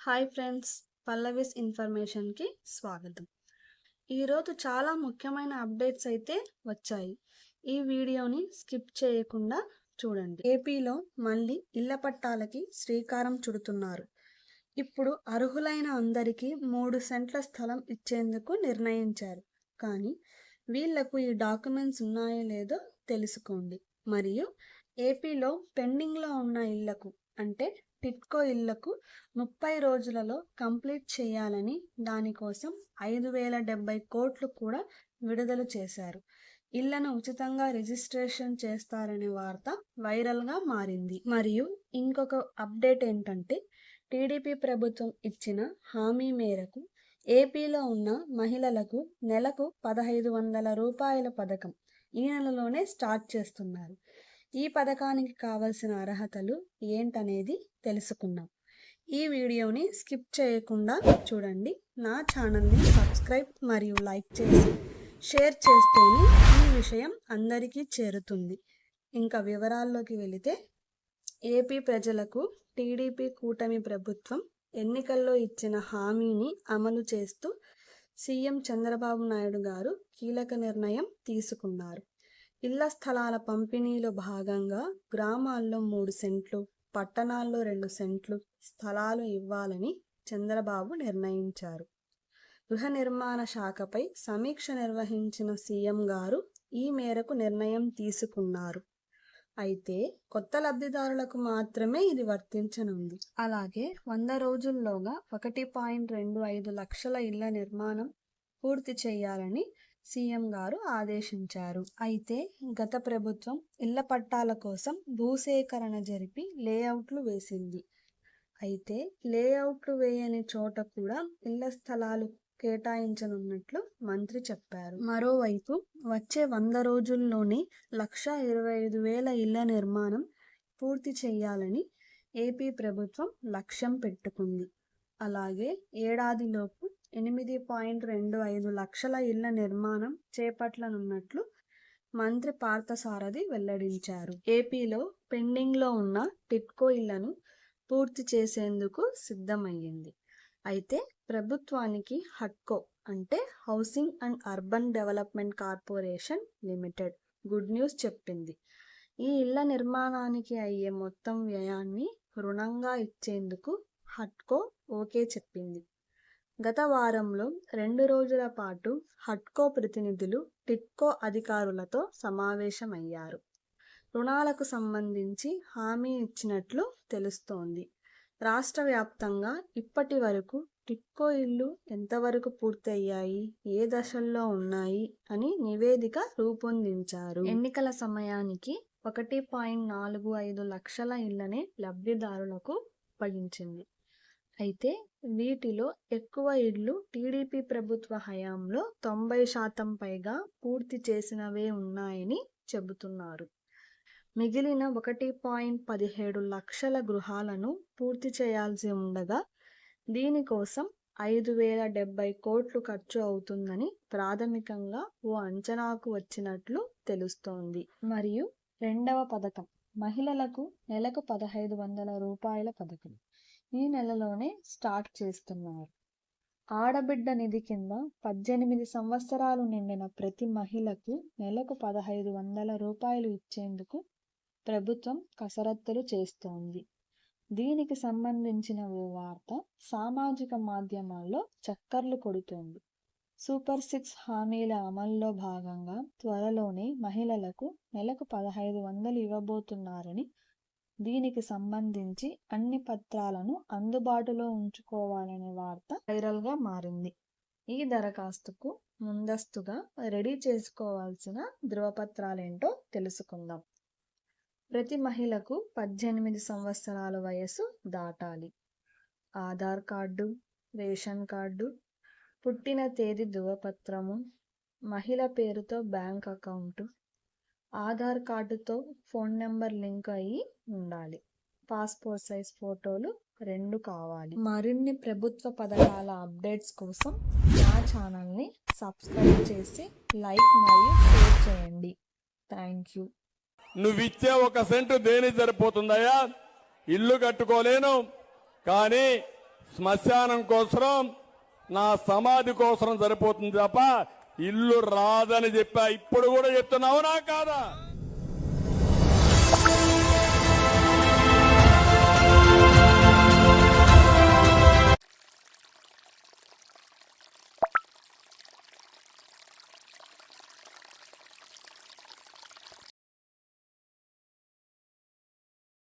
Hi friends, Pallavi's ఇన్ఫర్మేషన్కి స్వాగతం. ఈరోజు చాలా ముఖ్యమైన అప్డేట్స్ అయితే వచ్చాయి. ఈ వీడియోని స్కిప్ చేయకుండా చూడండి. ఏపీలో మళ్ళీ ఇళ్ల పట్టాలకి శ్రీకారం చుడుతున్నారు. ఇప్పుడు అర్హులైన అందరికీ 3 సెంట్ల స్థలం ఇచ్చేందుకు నిర్ణయించారు. కానీ వీళ్లకు ఈ డాక్యుమెంట్స్ ఉన్నాయో లేదో తెలుసుకోండి. మరియు ఏపీలో పెండింగ్లో ఉన్న ఇళ్లకు అంటే టిట్కో ఇళ్లకు 30 రోజులలో కంప్లీట్ చేయాలని దానికోసం 5,070 కోట్లు కూడా విడుదల చేశారు. ఇళ్లను ఉచితంగా రిజిస్ట్రేషన్ చేస్తారనే వార్త వైరల్గా మారింది. మరియు ఇంకొక అప్డేట్ ఏంటంటే టీడీపీ ప్రభుత్వం ఇచ్చిన హామీ మేరకు ఏపీలో ఉన్న మహిళలకు నెలకు 1,500 రూపాయల పథకం ఈ నెలలోనే స్టార్ట్ చేస్తున్నారు. ఈ పథకానికి కావలసిన అర్హతలు ఏంటనేది తెలుసుకుందాం. ఈ వీడియోని స్కిప్ చేయకుండా చూడండి. నా ఛానల్ని సబ్స్క్రైబ్ మరియు లైక్ చేసి షేర్ చేస్తేనే ఈ విషయం అందరికీ చేరుతుంది. ఇంకా వివరాల్లోకి వెళితే ఏపీ ప్రజలకు టీడీపీ కూటమి ప్రభుత్వం ఎన్నికల్లో ఇచ్చిన హామీని అమలు చేస్తూ సీఎం చంద్రబాబు నాయుడు గారు కీలక నిర్ణయం తీసుకున్నారు. ఇళ్ల స్థలాల పంపిణీలో భాగంగా గ్రామాల్లో 3 సెంట్లు, పట్టణాల్లో 2 సెంట్లు స్థలాలు ఇవ్వాలని చంద్రబాబు నిర్ణయించారు. గృహ నిర్మాణ శాఖపై సమీక్ష నిర్వహించిన సీఎం గారు ఈ మేరకు నిర్ణయం తీసుకున్నారు. అయితే కొత్త లబ్ధిదారులకు మాత్రమే ఇది వర్తించనుంది. అలాగే 100 రోజుల్లోగా 1.25 లక్షల ఇళ్ల నిర్మాణం పూర్తి చేయాలని సీఎం గారు ఆదేశించారు. అయితే గత ప్రభుత్వం ఇళ్ల పట్టాల కోసం భూసేకరణ జరిపి లేఅవుట్లు వేసింది. అయితే లేఅవుట్లు వేయని చోట కూడా ఇళ్ల స్థలాలు కేటాయించనున్నట్లు మంత్రి చెప్పారు. మరోవైపు వచ్చే 100 రోజుల్లోనే 1,25,000 ఇళ్ల నిర్మాణం పూర్తి చేయాలని ఏపీ ప్రభుత్వం లక్ష్యం పెట్టుకుంది. అలాగే ఏడాదిలోపు 8.25 లక్షల ఇళ్ల నిర్మాణం చేపట్టనున్నట్లు మంత్రి పార్థసారథి వెల్లడించారు. ఏపీలో పెండింగ్లో ఉన్న టిట్కో ఇళ్లను పూర్తి చేసేందుకు సిద్ధమయ్యింది. అయితే ప్రభుత్వానికి హట్కో అంటే housing and urban development corporation limited good news చెప్పింది. ఈ ఇళ్ల నిర్మాణానికి అయ్యే మొత్తం వ్యయాన్ని రుణంగా ఇచ్చేందుకు హట్కో ఓకే చెప్పింది. గత వారంలో 2 రోజుల పాటు హట్కో ప్రతినిధులు టిట్కో అధికారులతో సమావేశమయ్యారు. రుణాలకు సంబంధించి హామీ ఇచ్చినట్లు తెలుస్తోంది. రాష్ట్ర వ్యాప్తంగా ఇప్పటి వరకు టిట్కో ఇళ్లు ఎంతవరకు పూర్తయ్యాయి, ఏ దశల్లో ఉన్నాయి అని నివేదిక రూపొందించారు. ఎన్నికల సమయానికి 1.45 లక్షల ఇళ్లనే లబ్ధిదారులకు అప్పగించింది. అయితే వీటిలో ఎక్కువ ఇళ్లు టీడీపీ ప్రభుత్వ హయాంలో 90% పైగా పూర్తి చేసినవే ఉన్నాయని చెబుతున్నారు. మిగిలిన 1.17 లక్షల గృహాలను పూర్తి చేయాల్సి ఉండగా దీనికోసం 5,070 కోట్లు ఖర్చు అవుతుందని ప్రాథమికంగా ఓ అంచనాకు వచ్చినట్లు తెలుస్తోంది. మరియు రెండవ పథకం మహిళలకు నెలకు 1,500 రూపాయల పథకం ఈ నెలలోనే స్టార్ట్ చేస్తున్నారు. ఆడబిడ్డ నిధి కింద 18 సంవత్సరాలు నిండిన ప్రతి మహిళకు నెలకు 1,500 రూపాయలు ఇచ్చేందుకు ప్రభుత్వం కసరత్తులు చేస్తోంది. దీనికి సంబంధించిన ఓ వార్త సామాజిక మాధ్యమాల్లో చక్కర్లు కొడుతోంది. సూపర్ 6 హామీల అమల్లో భాగంగా త్వరలోనే మహిళలకు నెలకు 1,500 ఇవ్వబోతున్నారని, దీనికి సంబంధించి అన్ని పత్రాలను అందుబాటులో ఉంచుకోవాలనే వార్త వైరల్గా మారింది. ఈ దరఖాస్తుకు ముందస్తుగా రెడీ చేసుకోవాల్సిన ధృవపత్రాలేంటో తెలుసుకుందాం. ప్రతి మహిళకు 18 సంవత్సరాల వయసు దాటాలి. ఆధార్ కార్డు, రేషన్ కార్డు, పుట్టిన తేదీ ధృవపత్రము, మహిళ పేరుతో బ్యాంక్ అకౌంటు, ఆధార్ కార్డుతో ఫోన్ నెంబర్ లింక్ అయ్యి ఉండాలి. పాస్పోర్ట్ సైజ్ ఫోటోలు 2 కావాలి. మరిన్ని ప్రభుత్వ పథకాల అప్డేట్స్ కోసం నా ఛానల్ని సబ్స్క్రైబ్ చేసి లైక్ మరియు షేర్ చేయండి. Thank you. నువ్విచ్చే 1 సెంటు దేని సరిపోతుందయ్యా? ఇల్లు కట్టుకోలేను, కానీ శ్మశానం కోసం నా సమాధి కోసం సరిపోతుంది తప్ప ఇల్లు రాదని చెప్పా. ఇప్పుడు కూడా చెప్తున్నా, అవునా కాదా?